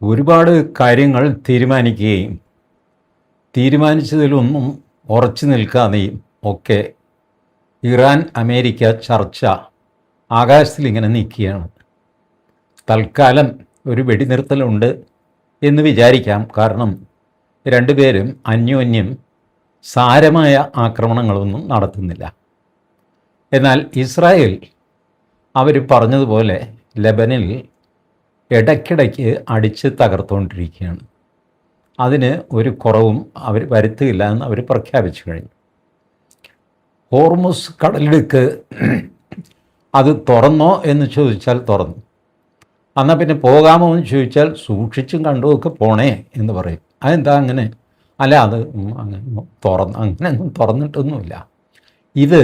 ഒരുപാട് കാര്യങ്ങൾ തീരുമാനിക്കുകയും തീരുമാനിച്ചതിലൊന്നും ഉറച്ചു നിൽക്കാതെയും ഒക്കെ ഇറാൻ അമേരിക്ക ചർച്ച ആകാശത്തിലിങ്ങനെ നിൽക്കുകയാണ്. തൽക്കാലം ഒരു വെടിനിർത്തലുണ്ട് എന്ന് വിചാരിക്കാം. കാരണം രണ്ടുപേരും അന്യോന്യം സാരമായ ആക്രമണങ്ങളൊന്നും നടത്തുന്നില്ല. എന്നാൽ ഇസ്രായേൽ അവർ പറഞ്ഞതുപോലെ ലെബനിൽ ഇടയ്ക്കിടയ്ക്ക് അടിച്ച് തകർത്തുകൊണ്ടിരിക്കുകയാണ്. അതിന് ഒരു കുറവും അവർ വരുത്തുകയില്ല എന്ന് അവർ പ്രഖ്യാപിച്ചു കഴിഞ്ഞു. ഹോർമുസ് കടലിടുക്ക് അത് തുറന്നോ എന്ന് ചോദിച്ചാൽ തുറന്നു. എന്നാൽ പിന്നെ പോകാമോ എന്ന് ചോദിച്ചാൽ സൂക്ഷിച്ചും കണ്ടുമൊക്കെ പോണേ എന്ന് പറയും. അതെന്താ അങ്ങനെ? അല്ല, അത് അങ്ങനെയൊന്നും തുറന്നിട്ടൊന്നുമില്ല. ഇത്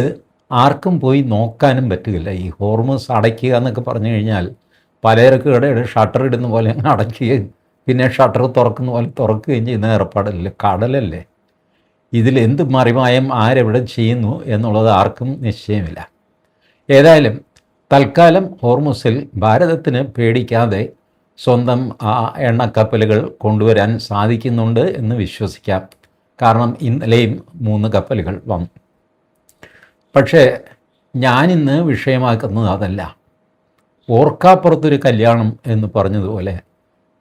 ആർക്കും പോയി നോക്കാനും പറ്റുകയില്ല. ഈ ഹോർമുസ് അടയ്ക്കുക എന്നൊക്കെ പറഞ്ഞു കഴിഞ്ഞാൽ പലചരക്ക് കടയുടെ ഷട്ടർ ഇടുന്ന പോലെ അങ്ങനെ അടയ്ക്കുകയും പിന്നെ ഷട്ടർ തുറക്കുന്ന പോലെ തുറക്കുകയും ചെയ്യുന്ന ഏർപ്പാടല്ലേ, കടലല്ലേ. ഇതിലെന്ത് മറിമായം ആരെവിടെ ചെയ്യുന്നു എന്നുള്ളത് ആർക്കും നിശ്ചയമില്ല. ഏതായാലും തൽക്കാലം ഹോർമുസിൽ ഭാരതത്തിന് പേടിക്കാതെ സ്വന്തം എണ്ണക്കപ്പലുകൾ കൊണ്ടുവരാൻ സാധിക്കുന്നുണ്ട് എന്ന് വിശ്വസിക്കാം. കാരണം ഇന്നലെയും 3 കപ്പലുകൾ വന്നു. പക്ഷേ ഞാനിന്ന് വിഷയമാക്കുന്നത് അതല്ല. ഓർക്കാപ്പുറത്തൊരു കല്യാണം എന്ന് പറഞ്ഞതുപോലെ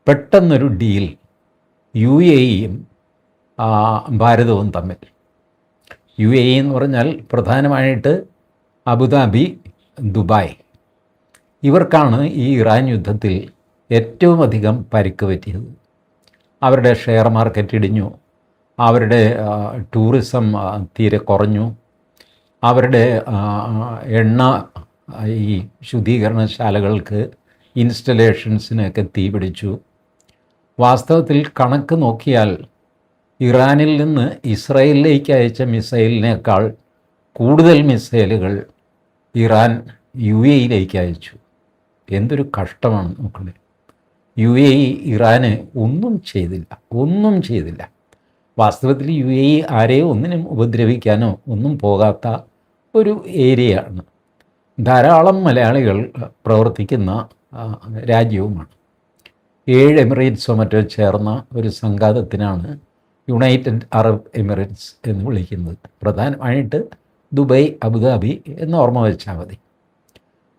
പെട്ടെന്നൊരു ഡീൽ UAEയും ഭാരതവും തമ്മിൽ. UAE എന്ന് പറഞ്ഞാൽ പ്രധാനമായിട്ട് അബുദാബി, ദുബായ്. ഇവർക്കാണ് ഈ ഇറാൻ യുദ്ധത്തിൽ ഏറ്റവും അധികം പരിക്ക് പറ്റിയത്. അവരുടെ ഷെയർ മാർക്കറ്റ് ഇടിഞ്ഞു, അവരുടെ ടൂറിസം തീരെ കുറഞ്ഞു, അവരുടെ എണ്ണ ഈ ശുദ്ധീകരണശാലകൾക്ക് ഇൻസ്റ്റലേഷൻസിനൊക്കെ തീപിടിച്ചു. വാസ്തവത്തിൽ കണക്ക് നോക്കിയാൽ ഇറാനിൽ നിന്ന് ഇസ്രായേലിലേക്ക് അയച്ച മിസൈലിനേക്കാൾ കൂടുതൽ മിസൈലുകൾ ഇറാൻ UAEയിലേക്ക് അയച്ചു. എന്തൊരു കഷ്ടമാണ് നോക്കണേ. UAE ഇറാന് ഒന്നും ചെയ്തില്ല. വാസ്തവത്തിൽ UAE ആരെയും ഒന്നിനും ഉപദ്രവിക്കാനോ ഒന്നും പോകാത്ത ഒരു ഏരിയയാണ്. ധാരാളം മലയാളികൾ പ്രവർത്തിക്കുന്ന രാജ്യവുമാണ്. 7 എമിറേറ്റ്സോ മറ്റോ ചേർന്ന ഒരു സംഘാതത്തിനാണ് യുണൈറ്റഡ് അറബ് എമിറേറ്റ്സ് എന്ന് വിളിക്കുന്നത്. പ്രധാനമായിട്ട് ദുബായ്, അബുദാബി എന്ന് ഓർമ്മ വെച്ചാൽ മതി.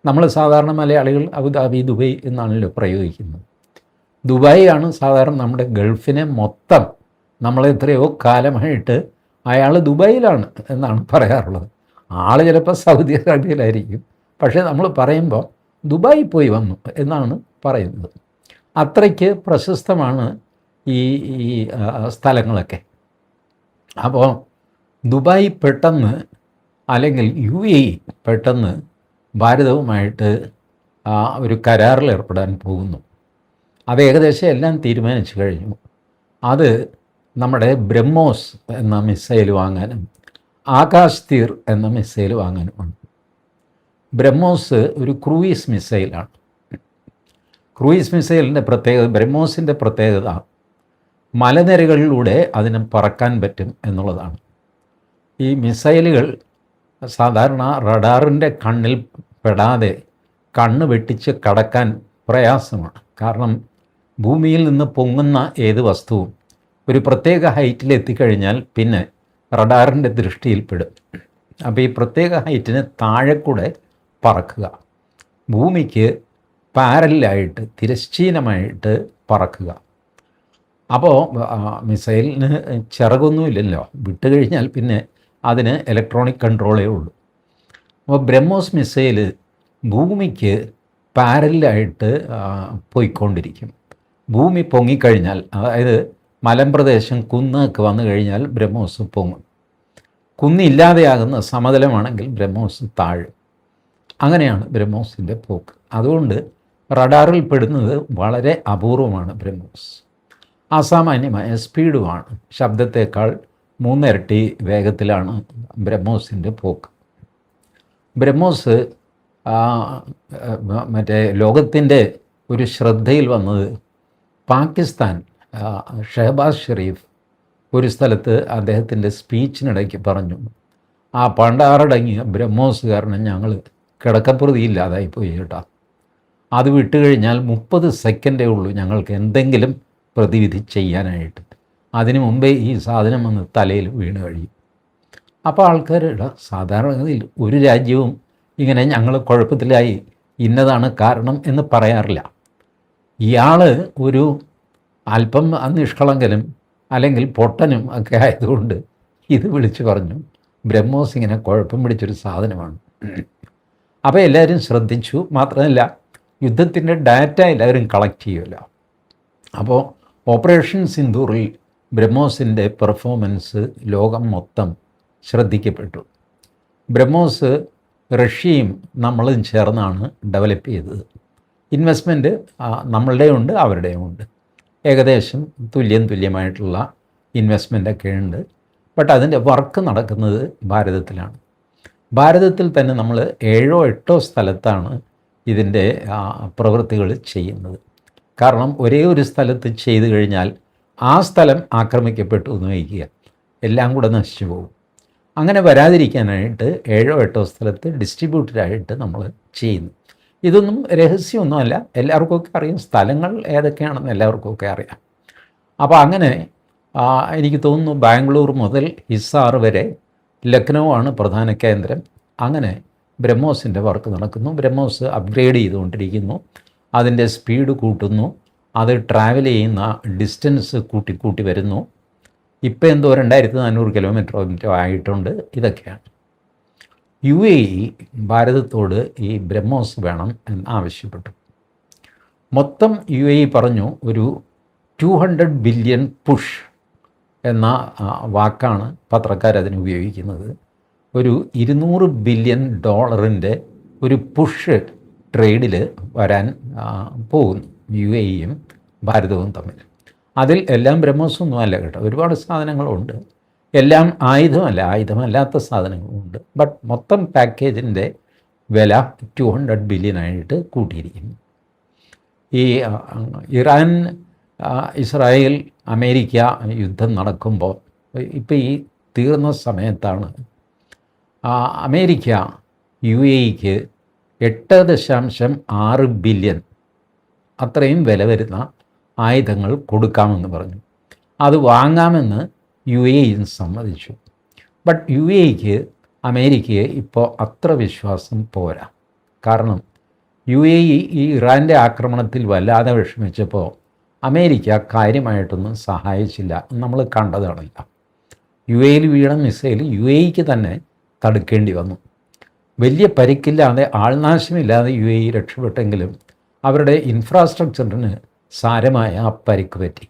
നമ്മൾ സാധാരണ മലയാളികൾ അബുദാബി, ദുബായ് എന്നാണല്ലോ പ്രയോഗിക്കുന്നത്. ദുബായ് ആണ് സാധാരണ നമ്മുടെ ഗൾഫിനെ മൊത്തം നമ്മൾ എത്രയോ കാലമായിട്ട് അയാൾ ദുബായിലാണ് എന്നാണ് പറയാറുള്ളത്. ആൾ ചിലപ്പോൾ സൗദി അറേബ്യയിലായിരിക്കും, പക്ഷേ നമ്മൾ പറയുമ്പോൾ ദുബായി പോയി വന്നു എന്നാണ് പറയുന്നത്. അത്രയ്ക്ക് പ്രശസ്തമാണ് ഈ സ്ഥലങ്ങളൊക്കെ. അപ്പോൾ ദുബായ് പെട്ടെന്ന്, അല്ലെങ്കിൽ UAE പെട്ടെന്ന് ഭാരതവുമായിട്ട് ഒരു കരാറിൽ ഏർപ്പെടാൻ പോകുന്നു. അത് ഏകദേശം എല്ലാം തീരുമാനിച്ചു കഴിഞ്ഞു. അത് നമ്മുടെ ബ്രഹ്മോസ് എന്ന മിസൈൽ വാങ്ങാനും ആകാശ് തീർ എന്ന മിസൈൽ വാങ്ങാനുമാണ്. ബ്രഹ്മോസ് ഒരു ക്രൂയിസ് മിസൈലാണ്. ക്രൂയിസ് മിസൈലിൻ്റെ പ്രത്യേകത, ബ്രഹ്മോസിൻ്റെ പ്രത്യേകത മലനിരകളിലൂടെ അതിന് പറക്കാൻ പറ്റും എന്നുള്ളതാണ്. ഈ മിസൈലുകൾ സാധാരണ റഡാറിൻ്റെ കണ്ണിൽ പെടാതെ കണ്ണ് വെട്ടിച്ച് കടക്കാൻ പ്രയാസമാണ്. കാരണം ഭൂമിയിൽ നിന്ന് പൊങ്ങുന്ന ഏത് വസ്തുവും ഒരു പ്രത്യേക ഹൈറ്റിൽ എത്തിക്കഴിഞ്ഞാൽ പിന്നെ റഡാറിൻ്റെ ദൃഷ്ടിയിൽപ്പെടും. അപ്പോൾ ഈ പ്രത്യേക ഹൈറ്റിന് താഴെ കൂടെ പറക്കുക, ഭൂമിക്ക് പാരലായിട്ട് തിരശ്ചീനമായിട്ട് പറക്കുക. അപ്പോൾ മിസൈലിന് ചിറകൊന്നുമില്ലല്ലോ, വിട്ടുകഴിഞ്ഞാൽ പിന്നെ അതിന് ഇലക്ട്രോണിക് കൺട്രോളേ ഉള്ളൂ. അപ്പോൾ ബ്രഹ്മോസ് മിസൈൽ ഭൂമിക്ക് പാരലായിട്ട് പോയിക്കൊണ്ടിരിക്കും. ഭൂമി പൊങ്ങിക്കഴിഞ്ഞാൽ, അതായത് മലമ്പ്രദേശം, കുന്നൊക്കെ വന്നു കഴിഞ്ഞാൽ ബ്രഹ്മോസ് പൊങ്ങും. കുന്നില്ലാതെയാകുന്ന സമതലമാണെങ്കിൽ ബ്രഹ്മോസ് താഴും. അങ്ങനെയാണ് ബ്രഹ്മോസിൻ്റെ പോക്ക്. അതുകൊണ്ട് റഡാറിൽ പെടുന്നത് വളരെ അപൂർവമാണ് ബ്രഹ്മോസ്. അസാമാന്യമായ സ്പീഡുമാണ്. ശബ്ദത്തേക്കാൾ 3 ഇരട്ടി വേഗത്തിലാണ് ബ്രഹ്മോസിൻ്റെ പോക്ക്. ബ്രഹ്മോസ് മറ്റേ ലോകത്തിൻ്റെ ഒരു ശ്രദ്ധയിൽ വന്നത് പാകിസ്ഥാൻ ഷഹബാസ് ഷെരീഫ് ഒരു സ്ഥലത്ത് അദ്ദേഹത്തിൻ്റെ സ്പീച്ചിനിടയ്ക്ക് പറഞ്ഞു, ആ പണ്ടാറടങ്ങിയ ബ്രഹ്മോസ് കാരണം ഞങ്ങൾ കിടക്കപ്പുറതിയില്ലാതായിപ്പോയി കേട്ടോ. അത് വിട്ടുകഴിഞ്ഞാൽ 30 സെക്കൻഡേ ഉള്ളൂ ഞങ്ങൾക്ക് എന്തെങ്കിലും പ്രതിവിധി ചെയ്യാനായിട്ട്. അതിനു മുമ്പേ ഈ സാധനം വന്ന് തലയിൽ വീണ് കഴിയും. അപ്പോൾ ആൾക്കാരുടെ സാധാരണഗതിയിൽ ഒരു രാജ്യവും ഇങ്ങനെ ഞങ്ങൾ കുഴപ്പത്തിലായി ഇന്നതാണ് കാരണം എന്ന് പറയാറില്ല. ഇയാൾ ഒരു അല്പം നിഷ്കളങ്കനും അല്ലെങ്കിൽ പൊട്ടനും ഒക്കെ ആയതുകൊണ്ട് ഇത് വിളിച്ചു പറഞ്ഞു ബ്രഹ്മോസ് ഇങ്ങനെ കുഴപ്പം പിടിച്ചൊരു സാധനമാണ്. അപ്പോൾ എല്ലാവരും ശ്രദ്ധിച്ചു. മാത്രമല്ല യുദ്ധത്തിൻ്റെ ഡാറ്റ എല്ലാവരും കളക്ട് ചെയ്യുമല്ലോ. അപ്പോൾ ഓപ്പറേഷൻ സിന്ദൂറിൽ ബ്രഹ്മോസിൻ്റെ പെർഫോമൻസ് ലോകം മൊത്തം ശ്രദ്ധിക്കപ്പെട്ടു. ബ്രഹ്മോസ് റഷ്യയും നമ്മളും ചേർന്നാണ് ഡെവലപ്പ് ചെയ്തത്. ഇൻവെസ്റ്റ്മെൻറ്റ് നമ്മളുടെയും ഉണ്ട് അവരുടെയും ഉണ്ട്. ഏകദേശം തുല്യമായിട്ടുള്ള ഇൻവെസ്റ്റ്മെൻറ്റൊക്കെ ഉണ്ട്. ബട്ട് അതിൻ്റെ വർക്ക് നടക്കുന്നത് ഭാരതത്തിലാണ്. ഭാരതത്തിൽ തന്നെ നമ്മൾ 7-8 സ്ഥലത്താണ് ഇതിൻ്റെ പ്രവൃത്തികൾ ചെയ്യുന്നത്. കാരണം ഒരേ ഒരു സ്ഥലത്ത് ചെയ്തു കഴിഞ്ഞാൽ ആ സ്ഥലം ആക്രമിക്കപ്പെട്ടു എന്ന് വയ്ക്കുക, എല്ലാം കൂടെ നശിച്ചു പോകും. അങ്ങനെ വരാതിരിക്കാനായിട്ട് 7-8 സ്ഥലത്ത് ഡിസ്ട്രിബ്യൂട്ടഡായിട്ട് നമ്മൾ ചെയ്യുന്നു. ഇതൊന്നും രഹസ്യമൊന്നുമല്ല, എല്ലാവർക്കൊക്കെ അറിയാം. സ്ഥലങ്ങൾ ഏതൊക്കെയാണെന്ന് എല്ലാവർക്കൊക്കെ അറിയാം. അപ്പോൾ അങ്ങനെ എനിക്ക് തോന്നുന്നു ബാംഗ്ലൂർ മുതൽ ഹിസാർ വരെ ലക്നൗ ആണ് പ്രധാന കേന്ദ്രം. അങ്ങനെ ബ്രഹ്മോസിൻ്റെ വർക്ക് നടക്കുന്നു. ബ്രഹ്മോസ് അപ്ഗ്രേഡ് ചെയ്തുകൊണ്ടിരിക്കുന്നു, അതിൻ്റെ സ്പീഡ് കൂട്ടുന്നു, അത് ട്രാവൽ ചെയ്യുന്ന ഡിസ്റ്റൻസ് കൂട്ടി വരുന്നു. ഇപ്പോൾ എന്തോ 2400 കിലോമീറ്ററോ ആയിട്ടുണ്ട്. ഇതൊക്കെയാണ്. UAE ഭാരതത്തോട് ഈ ബ്രഹ്മോസ് വേണം എന്ന് ആവശ്യപ്പെട്ടു. മൊത്തം UAE പറഞ്ഞു ഒരു 200 ബില്യൺ പുഷ് എന്ന വാക്കാണ് പത്രക്കാരതിന് ഉപയോഗിക്കുന്നത്. ഒരു $200 ബില്യൺ ഒരു പുഷ് ട്രേഡിൽ വരാൻ പോകുന്നു UAEയും ഭാരതവും തമ്മിൽ. അതിൽ എല്ലാം ബ്രഹ്മോസൊന്നും അല്ല കേട്ടോ, ഒരുപാട് സാധനങ്ങളുണ്ട്. എല്ലാം ആയുധമല്ലാത്ത സാധനങ്ങളുമുണ്ട്. ബട്ട് മൊത്തം പാക്കേജിൻ്റെ വില 200 ബില്യനായിട്ട് കൂട്ടിയിരിക്കുന്നു. ഈ ഇറാൻ, ഇസ്രായേൽ, അമേരിക്ക യുദ്ധം നടക്കുമ്പോൾ ഇപ്പോൾ ഈ തീർന്ന സമയത്താണ് അമേരിക്ക UAEക്ക് 8.6 ബില്യൺ അത്രയും വില വരുന്ന ആയുധങ്ങൾ കൊടുക്കാമെന്ന് പറഞ്ഞു. അത് വാങ്ങാമെന്ന് UAE സമ്മതിച്ചു. ബട്ട് UAEക്ക് അമേരിക്കയെ ഇപ്പോൾ അത്ര വിശ്വാസം പോരാ. കാരണം UAE ഈ ഇറാൻ്റെ ആക്രമണത്തിൽ വല്ലാതെ വിഷമിച്ചപ്പോൾ അമേരിക്ക കാര്യമായിട്ടൊന്നും സഹായിച്ചില്ല. നമ്മൾ കണ്ടതാണല്ല. UAEയിൽ വീണ മിസൈൽ UAEക്ക് തന്നെ തടുക്കേണ്ടി വന്നു. വലിയ പരിക്കില്ലാതെ ആൾനാശമില്ലാതെ UAE രക്ഷപ്പെട്ടെങ്കിലും അവരുടെ ഇൻഫ്രാസ്ട്രക്ചറിന് സാരമായ പരിക്ക് പറ്റി.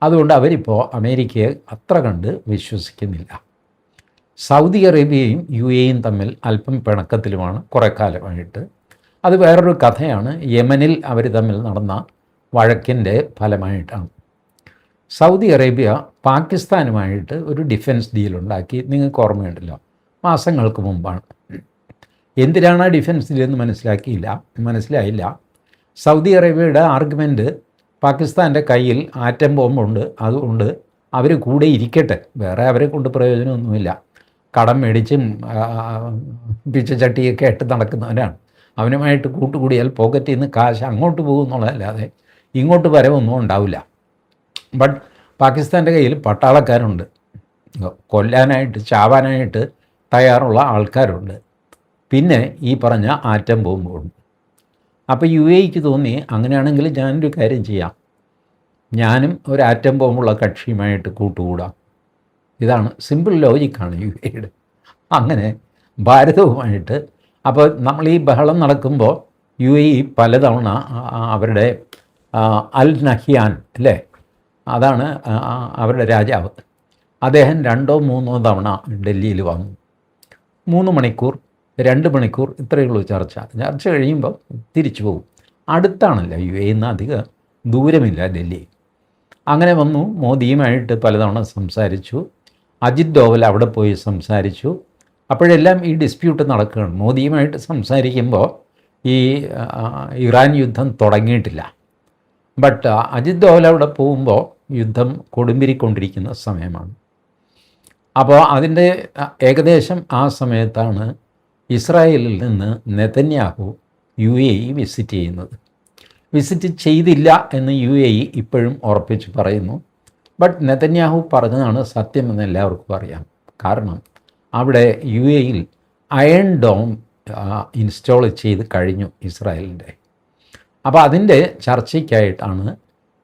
അതുകൊണ്ട് അവരിപ്പോൾ അമേരിക്കയെ അത്ര കണ്ട് വിശ്വസിക്കുന്നില്ല. സൗദി അറേബ്യയും UAEയും തമ്മിൽ അല്പം പിണക്കത്തിലുമാണ് കുറേ കാലമായിട്ട്. അത് വേറൊരു കഥയാണ്. യമനിൽ അവർ തമ്മിൽ നടന്ന വഴക്കിൻ്റെ ഫലമായിട്ടാണ്. സൗദി അറേബ്യ പാകിസ്ഥാനുമായിട്ട് ഒരു ഡിഫൻസ് ഡീലുണ്ടാക്കി. നിങ്ങൾക്ക് ഓർമ്മയുണ്ടല്ലോ, മാസങ്ങൾക്ക് മുമ്പാണ്. എന്തിനാണ് ആ ഡിഫൻസ് ഡീലെന്ന് മനസ്സിലായില്ല. സൗദി അറേബ്യയുടെ ആർഗ്യുമെൻറ്റ് പാകിസ്ഥാൻ്റെ കയ്യിൽ ആറ്റം ബോംബുണ്ട്, അതുകൊണ്ട് അവർ കൂടെ ഇരിക്കട്ടെ, വേറെ അവരെ കൊണ്ട് പ്രയോജനമൊന്നുമില്ല. കടം മേടിച്ചും പിച്ചച്ചട്ടിയൊക്കെ ആയിട്ട് നടക്കുന്നവരാണ്. അവനുമായിട്ട് കൂട്ടുകൂടിയാൽ പോക്കറ്റിൽ നിന്ന് കാശ് അങ്ങോട്ട് പോകുന്നുള്ളതല്ലാതെ ഇങ്ങോട്ട് വരവൊന്നും ഉണ്ടാവില്ല. ബട്ട് പാകിസ്ഥാൻ്റെ കയ്യിൽ പട്ടാളക്കാരുണ്ട്, കൊല്ലാനായിട്ട് ചാവാനായിട്ട് തയ്യാറുള്ള ആൾക്കാരുണ്ട്, പിന്നെ ഈ പറഞ്ഞ ആറ്റം ബോംബുണ്ട്. അപ്പോൾ UAEക്ക് തോന്നി അങ്ങനെയാണെങ്കിൽ ഞാനൊരു കാര്യം ചെയ്യാം, ഞാനും ഒരു ആറ്റം ബോംബുള്ള കക്ഷിയുമായിട്ട് കൂട്ടുകൂടാം. ഇതാണ് സിമ്പിൾ ലോജിക്കാണ് UAEയുടെ. അങ്ങനെ ഭാരതവുമായിട്ട് അപ്പോൾ നമ്മൾ ഈ ബഹളം നടക്കുമ്പോൾ UAE പലതവണ അവരുടെ അൽ നഹിയാൻ അല്ലേ, അതാണ് അവരുടെ രാജാവ്, അദ്ദേഹം 2-3 തവണ ഡൽഹിയിൽ വന്നു. 3 മണിക്കൂർ 2 മണിക്കൂർ ഇത്രയേ ഉള്ളൂ ചർച്ച കഴിയുമ്പോൾ തിരിച്ചു പോകും. അടുത്താണല്ലോ UAE നിന്ന് അധികം ദൂരമില്ല ഡൽഹി. അങ്ങനെ വന്നു, മോദിയുമായിട്ട് പലതവണ സംസാരിച്ചു. അജിത് ഡോവൽ അവിടെ പോയി സംസാരിച്ചു. അപ്പോഴെല്ലാം ഈ ഡിസ്പ്യൂട്ട് നടക്കുകയാണ്. മോദിയുമായിട്ട് സംസാരിക്കുമ്പോൾ ഈ ഇറാൻ യുദ്ധം തുടങ്ങിയിട്ടില്ല. ബട്ട് അജിത് ഡോവൽ അവിടെ പോകുമ്പോൾ യുദ്ധം കൊടുമ്പിരിക്കൊണ്ടിരിക്കുന്ന സമയമാണ്. അപ്പോൾ അതിൻ്റെ ഏകദേശം ആ സമയത്താണ് ഇസ്രായേലിൽ നിന്ന് നെതന്യാഹു UAE വിസിറ്റ് ചെയ്യുന്നത്. വിസിറ്റ് ചെയ്തില്ല എന്ന് UAE ഇപ്പോഴും ഉറപ്പിച്ച് പറയുന്നു. ബട്ട് നെതന്യാഹു പറഞ്ഞതാണ് സത്യമെന്ന് എല്ലാവർക്കും അറിയാം. കാരണം അവിടെ UAEയിൽ അയൺ ഡോം ഇൻസ്റ്റാൾ ചെയ്ത് കഴിഞ്ഞു ഇസ്രായേലിൻ്റെ. അപ്പോൾ അതിൻ്റെ ചർച്ചയ്ക്കായിട്ടാണ്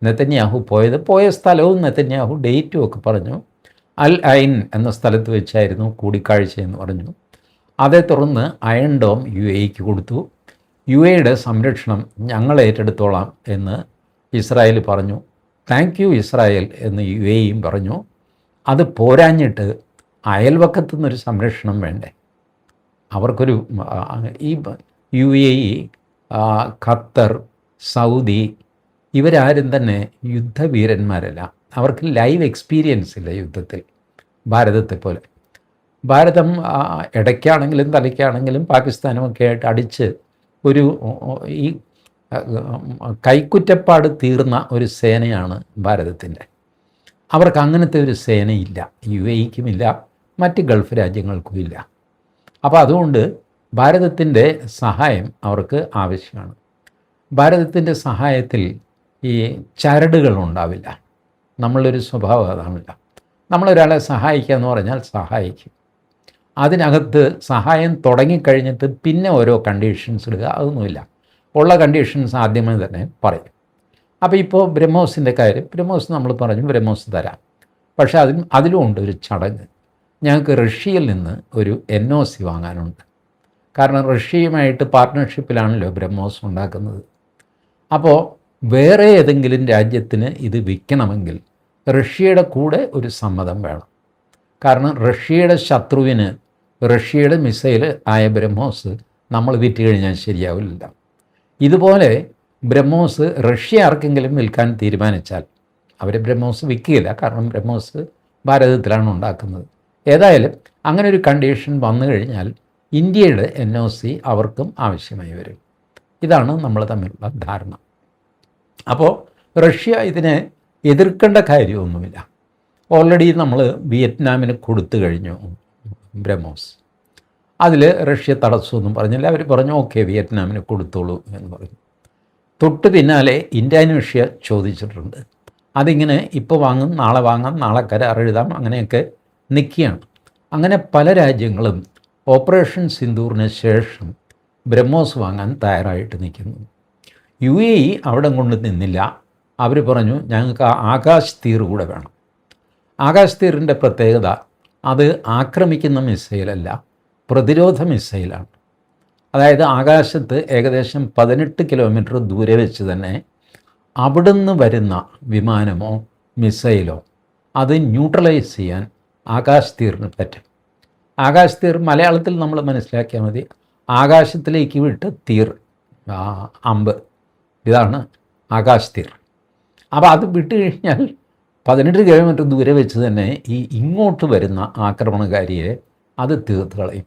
നെതന്യാഹു പോയത്. പോയ സ്ഥലവും നെതന്യാഹു ഡേറ്റും ഒക്കെ പറഞ്ഞു. അൽ ഐൻ എന്ന സ്ഥലത്ത് വെച്ചായിരുന്നു കൂടിക്കാഴ്ചയെന്ന് പറഞ്ഞു. അതേ തുടർന്ന് അയൺ ഡോം UAEക്ക് കൊടുത്തു. UAEയുടെ സംരക്ഷണം ഞങ്ങൾ ഏറ്റെടുത്തോളാം എന്ന് ഇസ്രായേൽ പറഞ്ഞു. താങ്ക് യു ഇസ്രായേൽ എന്ന് UAEയും പറഞ്ഞു. അത് പോരാഞ്ഞിട്ട് അയൽവക്കത്തു നിന്നൊരു സംരക്ഷണം വേണ്ടേ? അവർക്കൊരു ഈ UAE, ഖത്തർ, സൗദി ഇവരാരും തന്നെ യുദ്ധവീരന്മാരല്ല. അവർക്ക് ലൈവ് എക്സ്പീരിയൻസ് ഇല്ല യുദ്ധത്തിൽ, ഭാരതത്തെ പോലെ. ഭാരതം ഇടയ്ക്കാണെങ്കിലും തലയ്ക്കാണെങ്കിലും പാകിസ്ഥാനുമൊക്കെ ആയിട്ട് അടിച്ച് ഒരു ഈ കൈക്കുറ്റപ്പാട് തീർന്ന ഒരു സേനയാണ് ഭാരതത്തിൻ്റെ. അവർക്ക് അങ്ങനത്തെ ഒരു സേനയില്ല, UAEക്കുമില്ല, മറ്റ് ഗൾഫ് രാജ്യങ്ങൾക്കുമില്ല. അപ്പോൾ അതുകൊണ്ട് ഭാരതത്തിൻ്റെ സഹായം അവർക്ക് ആവശ്യമാണ്. ഭാരതത്തിൻ്റെ സഹായത്തിൽ ഈ ചരടുകൾ ഉണ്ടാവില്ല. നമ്മളൊരു സ്വഭാവം അതാണില്ല. നമ്മളൊരാളെ സഹായിക്കുക എന്ന് പറഞ്ഞാൽ സഹായിക്കും. അതിനകത്ത് സഹായം തുടങ്ങിക്കഴിഞ്ഞിട്ട് പിന്നെ ഓരോ കണ്ടീഷൻസ് ഇടുക, അതൊന്നുമില്ല. ഉള്ള കണ്ടീഷൻസ് ആദ്യമേ തന്നെ പറയും. അപ്പോൾ ഇപ്പോൾ ബ്രഹ്മോസിൻ്റെ കാര്യം, ബ്രഹ്മോസ് നമ്മൾ പറഞ്ഞു ബ്രഹ്മോസ് തരാം. പക്ഷേ അതിലും ഉണ്ട് ഒരു ചടങ്ങ്. ഞങ്ങൾക്ക് റഷ്യയിൽ നിന്ന് ഒരു NOC വാങ്ങാനുണ്ട്. കാരണം റഷ്യയുമായിട്ട് പാർട്ട്ണർഷിപ്പിലാണല്ലോ ബ്രഹ്മോസ് ഉണ്ടാക്കുന്നത്. അപ്പോൾ വേറെ ഏതെങ്കിലും രാജ്യത്തിന് ഇത് വിൽക്കണമെങ്കിൽ റഷ്യയുടെ കൂടെ ഒരു സമ്മതം വേണം. കാരണം റഷ്യയുടെ ശത്രുവിന് റഷ്യയുടെ മിസൈൽ ആയ ബ്രഹ്മോസ് നമ്മൾ വിറ്റ് കഴിഞ്ഞാൽ ശരിയാവില്ല. ഇതുപോലെ ബ്രഹ്മോസ് റഷ്യ ആർക്കെങ്കിലും വിൽക്കാൻ തീരുമാനിച്ചാൽ അവർ ബ്രഹ്മോസ് വിൽക്കുകയില്ല. കാരണം ബ്രഹ്മോസ് ഭാരതത്തിലാണ് ഉണ്ടാക്കുന്നത്. ഏതായാലും അങ്ങനെ ഒരു കണ്ടീഷൻ വന്നു കഴിഞ്ഞാൽ ഇന്ത്യയുടെ NOC അവർക്കും ആവശ്യമായി വരും. ഇതാണ് നമ്മൾ തമ്മിലുള്ള ധാരണ. അപ്പോൾ റഷ്യ ഇതിനെ എതിർക്കേണ്ട കാര്യമൊന്നുമില്ല. ഓൾറെഡി നമ്മൾ വിയറ്റ്നാമിന് കൊടുത്തു കഴിഞ്ഞു ബ്രഹ്മോസ്. അതിൽ റഷ്യ തടസ്സമൊന്നും പറഞ്ഞില്ല. അവർ പറഞ്ഞു ഓക്കെ വിയറ്റ്നാമിന് കൊടുത്തോളൂ എന്ന് പറഞ്ഞു. തൊട്ട് പിന്നാലെ ഇന്തോനേഷ്യ ചോദിച്ചിട്ടുണ്ട്. അതിങ്ങനെ ഇപ്പോൾ വാങ്ങും, നാളെ വാങ്ങാം, നാളെ കരാർ എഴുതാം, അങ്ങനെയൊക്കെ നിൽക്കുകയാണ്. അങ്ങനെ പല രാജ്യങ്ങളും ഓപ്പറേഷൻ സിന്ദൂറിന് ശേഷം ബ്രഹ്മോസ് വാങ്ങാൻ തയ്യാറായിട്ട് നിൽക്കുന്നു. UAE അവിടെ കൊണ്ട് നിന്നില്ല. അവർ പറഞ്ഞു ഞങ്ങൾക്ക് ആകാശ് തീർ കൂടെ വേണം. ആകാശ് തീറിൻ്റെ പ്രത്യേകത അത് ആക്രമിക്കുന്ന മിസൈലല്ല, പ്രതിരോധ മിസൈലാണ്. അതായത് ആകാശത്ത് ഏകദേശം 18 കിലോമീറ്റർ ദൂരെ വെച്ച് തന്നെ അവിടുന്ന് വരുന്ന വിമാനമോ മിസൈലോ അത് ന്യൂട്രലൈസ് ചെയ്യാൻ ആകാശ് തീറിന് പറ്റും. ആകാശ് തീർ മലയാളത്തിൽ നമ്മൾ മനസ്സിലാക്കിയാൽ മതി, ആകാശത്തിലേക്ക് വിട്ട് തീർ, അമ്പ്, ഇതാണ് ആകാശ് തീർ. അപ്പോൾ അത് വിട്ട് കഴിഞ്ഞാൽ 18 കിലോമീറ്റർ ദൂരെ വെച്ച് തന്നെ ഈ ഇങ്ങോട്ട് വരുന്ന ആക്രമണകാരിയെ അത് തീർത്ത് കളയും.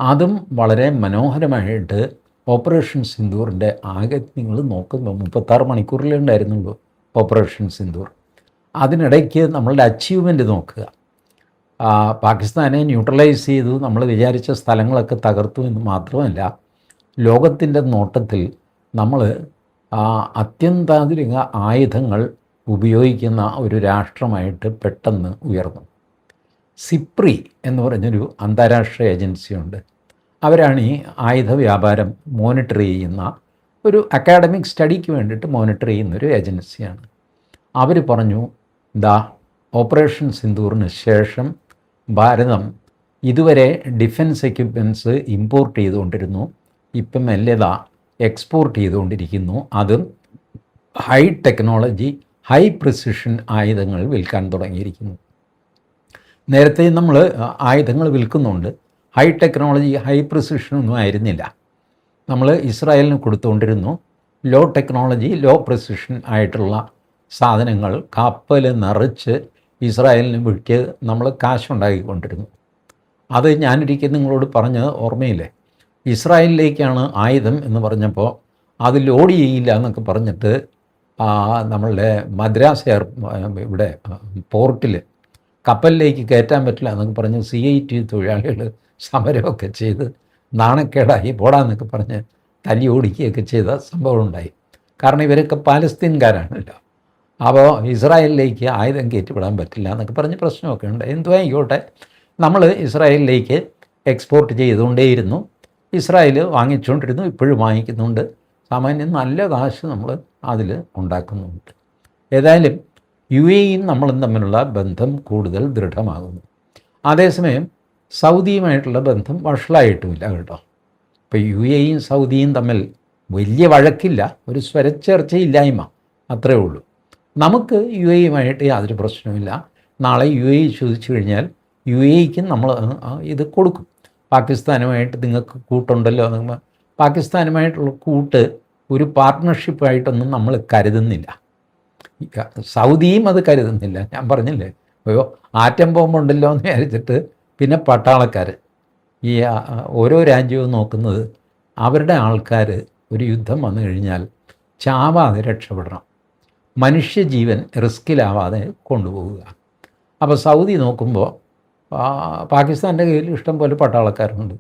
അതും വളരെ മനോഹരമായിട്ട് ഓപ്പറേഷൻ സിന്ദൂറിൻ്റെ ആകെ നിങ്ങൾ നോക്കുമ്പോൾ 36 മണിക്കൂറിലേ ഉണ്ടായിരുന്നുള്ളൂ ഓപ്പറേഷൻ സിന്ദൂർ. അതിനിടയ്ക്ക് നമ്മളുടെ അച്ചീവ്മെൻറ്റ് നോക്കുക. പാകിസ്ഥാനെ ന്യൂട്രലൈസ് ചെയ്തു, നമ്മൾ വിചാരിച്ച സ്ഥലങ്ങളൊക്കെ തകർത്തു എന്ന് മാത്രമല്ല, ലോകത്തിൻ്റെ നോട്ടത്തിൽ നമ്മൾ അത്യന്താധുനിക ആയുധങ്ങൾ ഉപയോഗിക്കുന്ന ഒരു രാഷ്ട്രമായിട്ട് പെട്ടെന്ന് ഉയർന്നു. സിപ്രി എന്ന് പറഞ്ഞൊരു അന്താരാഷ്ട്ര ഏജൻസിയുണ്ട്. അവരാണ് ഈ ആയുധ വ്യാപാരം മോണിറ്റർ ചെയ്യുന്ന ഒരു അക്കാഡമിക് സ്റ്റഡിക്ക് വേണ്ടിയിട്ട് മോണിറ്റർ ചെയ്യുന്നൊരു ഏജൻസിയാണ്. അവർ പറഞ്ഞു ഓപ്പറേഷൻ സിന്ദൂറിന് ശേഷം ഭാരതം ഇതുവരെ ഡിഫൻസ് എക്യുപ്മെൻറ്റ്സ് ഇമ്പോർട്ട് ചെയ്തുകൊണ്ടിരുന്നു, ഇപ്പം മെല്ലെതാ എക്സ്പോർട്ട് ചെയ്തുകൊണ്ടിരിക്കുന്നു. അതും ഹൈ ടെക്നോളജി, ഹൈ പ്രിസിഷൻ ആയുധങ്ങൾ വിൽക്കാൻ തുടങ്ങിയിരിക്കുന്നു. നേരത്തെ നമ്മൾ ആയുധങ്ങൾ വിൽക്കുന്നുണ്ട്, ഹൈ ടെക്നോളജി ഹൈ പ്രിസിഷനൊന്നും ആയിരുന്നില്ല. നമ്മൾ ഇസ്രായേലിന് കൊടുത്തുകൊണ്ടിരുന്നു ലോ ടെക്നോളജി ലോ പ്രിസിഷൻ ആയിട്ടുള്ള സാധനങ്ങൾ കപ്പൽ നിറച്ച് ഇസ്രായേലിന് വിറ്റ് നമ്മൾ കാശുണ്ടാക്കിക്കൊണ്ടിരുന്നു. അത് ഞാനൊരിക്കൽ നിങ്ങളോട് പറഞ്ഞത് ഓർമ്മയില്ലേ? ഇസ്രായേലിലേക്കാണ് ആയുധം എന്ന് പറഞ്ഞപ്പോൾ അത് ലോഡ് ചെയ്യില്ല എന്നൊക്കെ പറഞ്ഞിട്ട് നമ്മളുടെ മദ്രാസ് ഇവിടെ പോർട്ടിൽ കപ്പലിലേക്ക് കയറ്റാൻ പറ്റില്ല എന്നൊക്കെ പറഞ്ഞ് CIT തൊഴിലാളികൾ സമരമൊക്കെ ചെയ്ത് നാണക്കേടായി പോടാന്നൊക്കെ പറഞ്ഞ് തല്ലി ഓടിക്കുകയൊക്കെ ചെയ്ത സംഭവം ഉണ്ടായി. കാരണം ഇവരൊക്കെ പാലസ്തീൻകാരാണല്ലോ. അപ്പോൾ ഇസ്രായേലിലേക്ക് ആയുധം കയറ്റിവിടാൻ പറ്റില്ല എന്നൊക്കെ പറഞ്ഞ് പ്രശ്നമൊക്കെ ഉണ്ട്. എന്തുമായിക്കോട്ടെ, നമ്മൾ ഇസ്രായേലിലേക്ക് എക്സ്പോർട്ട് ചെയ്തുകൊണ്ടേയിരുന്നു, ഇസ്രായേൽ വാങ്ങിച്ചുകൊണ്ടിരുന്നു, ഇപ്പോഴും വാങ്ങിക്കുന്നുണ്ട്. സാമാന്യം നല്ല കാശ് നമ്മൾ അതിൽ ഉണ്ടാക്കുന്നുണ്ട്. ഏതായാലും യു എയും നമ്മളും തമ്മിലുള്ള ബന്ധം കൂടുതൽ ദൃഢമാകുന്നു. അതേസമയം സൗദിയുമായിട്ടുള്ള ബന്ധം വഷളായിട്ടുമില്ല കേട്ടോ. ഇപ്പോൾ യു എയും സൗദിയും തമ്മിൽ വലിയ വഴക്കില്ല, ഒരു സ്വരച്ചേർച്ചയില്ലായ്മ അത്രേ ഉള്ളൂ. നമുക്ക് യു എയുമായിട്ട് യാതൊരു പ്രശ്നവുമില്ല. നാളെ യു എ ചോദിച്ചു കഴിഞ്ഞാൽ യു എക്കും നമ്മൾ ഇത് കൊടുക്കും. പാകിസ്ഥാനുമായിട്ട് നിങ്ങൾക്ക് കൂട്ടുണ്ടല്ലോ, പാകിസ്ഥാനുമായിട്ടുള്ള കൂട്ട് ഒരു പാർട്ട്ണർഷിപ്പായിട്ടൊന്നും നമ്മൾ കരുതുന്നില്ല. സൗദിയും അത് കരുതുന്നില്ല. ഞാൻ പറഞ്ഞില്ലേ, അയ്യോ ആറ്റം ബോംബുണ്ടല്ലോ എന്ന് വിചാരിച്ചിട്ട് പിന്നെ പട്ടാളക്കാർ, ഈ ഓരോ രാജ്യവും നോക്കുന്നത് അവരുടെ ആൾക്കാർ ഒരു യുദ്ധം വന്നു കഴിഞ്ഞാൽ ചാവാതെ രക്ഷപ്പെടണം, മനുഷ്യജീവൻ റിസ്കിലാവാതെ കൊണ്ടുപോവുക. അപ്പോൾ സൗദി നോക്കുമ്പോൾ പാകിസ്ഥാൻ്റെ കയ്യിൽ ഇഷ്ടം പോലെ പട്ടാളക്കാരുണ്ട്,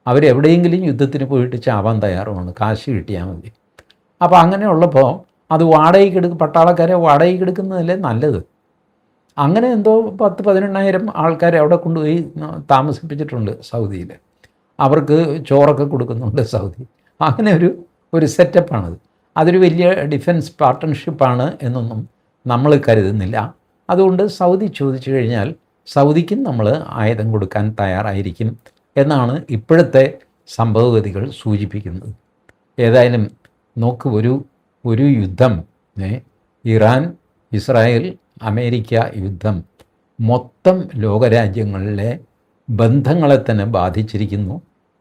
അവരെവിടെയെങ്കിലും യുദ്ധത്തിന് പോയിട്ട് ചാവാൻ തയ്യാറുമാണ്, കാശ് കിട്ടിയാൽ മതി. അപ്പോൾ അങ്ങനെയുള്ളപ്പോൾ അത് പട്ടാളക്കാരെ വാടകയ്ക്ക് എടുക്കുന്നതല്ലേ നല്ലത്. അങ്ങനെ എന്തോ 10,000-18,000 ആൾക്കാരെ അവിടെ കൊണ്ടുപോയി താമസിപ്പിച്ചിട്ടുണ്ട് സൗദിയിൽ. അവർക്ക് ചോറൊക്കെ കൊടുക്കുന്നുണ്ട് സൗദി. അങ്ങനെ ഒരു സെറ്റപ്പാണത്. അതൊരു വലിയ ഡിഫൻസ് പാർട്ട്ണർഷിപ്പാണ് എന്നൊന്നും നമ്മൾ കരുതുന്നില്ല. അതുകൊണ്ട് സൗദി ചോദിച്ചു കഴിഞ്ഞാൽ സൗദിക്കും നമ്മൾ ആയുധം കൊടുക്കാൻ തയ്യാറായിരിക്കും എന്നാണ് ഇപ്പോഴത്തെ സംഭവഗതികൾ സൂചിപ്പിക്കുന്നത്. ഏതായാലും നോക്ക്, ഒരു യുദ്ധം, ഇറാൻ ഇസ്രായേൽ അമേരിക്ക യുദ്ധം മൊത്തം ലോകരാജ്യങ്ങളിലെ ബന്ധങ്ങളെ തന്നെ ബാധിച്ചിരിക്കുന്നു.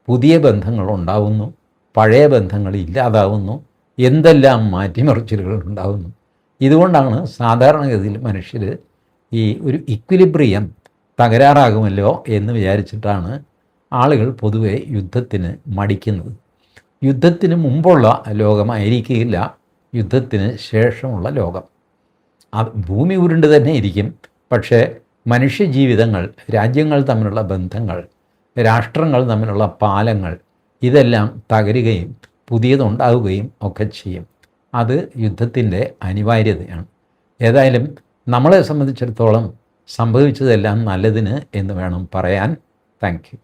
പുതിയ ബന്ധങ്ങൾ ഉണ്ടാവുന്നു, പഴയ ബന്ധങ്ങൾ ഇല്ലാതാവുന്നു, എന്തെല്ലാം മാറ്റിമറിച്ചിലുകൾ ഉണ്ടാകുന്നു. ഇതുകൊണ്ടാണ് സാധാരണഗതിയിൽ മനുഷ്യർ ഈ ഒരു ഇക്വിലിബ്രിയം തകരാറാകുമല്ലോ എന്ന് വിചാരിച്ചിട്ടാണ് ആളുകൾ പൊതുവെ യുദ്ധത്തിന് മടിക്കുന്നത്. യുദ്ധത്തിന് മുമ്പുള്ള ലോകമായിരിക്കില്ല യുദ്ധത്തിന് ശേഷമുള്ള ലോകം. അത് ഭൂമി ഉരുണ്ട് തന്നെ ഇരിക്കും, പക്ഷേ മനുഷ്യജീവിതങ്ങൾ, രാജ്യങ്ങൾ തമ്മിലുള്ള ബന്ധങ്ങൾ, രാഷ്ട്രങ്ങൾ തമ്മിലുള്ള പാലങ്ങൾ, ഇതെല്ലാം തകരുകയും പുതിയതുണ്ടാവുകയും ഒക്കെ ചെയ്യും. അത് യുദ്ധത്തിൻ്റെ അനിവാര്യതയാണ്. ഏതായാലും നമ്മളെ സംബന്ധിച്ചിടത്തോളം സംഭവിച്ചതെല്ലാം നല്ലതിന് എന്ന് വേണം പറയാൻ. Thank you.